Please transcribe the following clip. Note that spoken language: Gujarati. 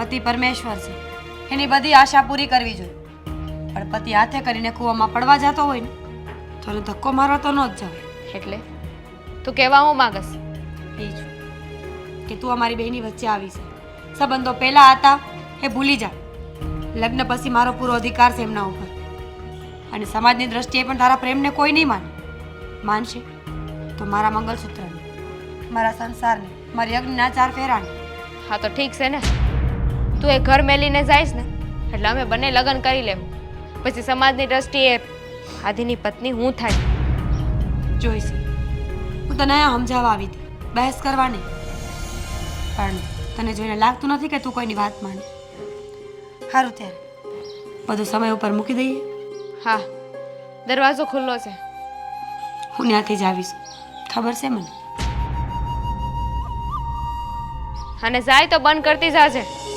પતિ પરમેશ્વર છે, એની બધી આશા પૂરી કરવી જોઈએ. પણ પતિ હાથે કરીને કૂવામાં પડવા જતો હોય ને તો એને ધક્કો મારવા તો ન જ જવાય. એટલે તું કહેવા હું માંગસ? એ જ કે તું અમારી બેની વચ્ચે આવી છે. સંબંધો પહેલા હતા એ ભૂલી જા. લગ્ન પછી મારો પૂરો અધિકાર છે એમના ઉપર, અને સમાજની દ્રષ્ટિએ પણ તારા પ્રેમને કોઈ નહીં માનશે તો મારા મંગલસૂત્રને, મારા સંસારને, મારી અગ્નિના 4 ફેરાને. હા તો ઠીક છે ને, તું એ ઘર મેલીને જઈશ ને એટલે અમે બંને લગ્ન કરી લેવું. પછી સમાજની દ્રષ્ટિએ આદિની પત્ની હું થાય. જોઈશે, હું તને અહીંયા સમજાવવા આવી હતી, બહેસ કરવાની. પણ તને જોઈને લાગતું નથી કે તું કોઈની વાત માને. સારું, ત્યારે બધું સમય ઉપર મૂકી દઈએ. હા, દરવાજો ખુલ્લો છે. હું ત્યાંથી જ આવીશ, ખબર છે મને. અને જાય તો બંધ કરતી જાજે.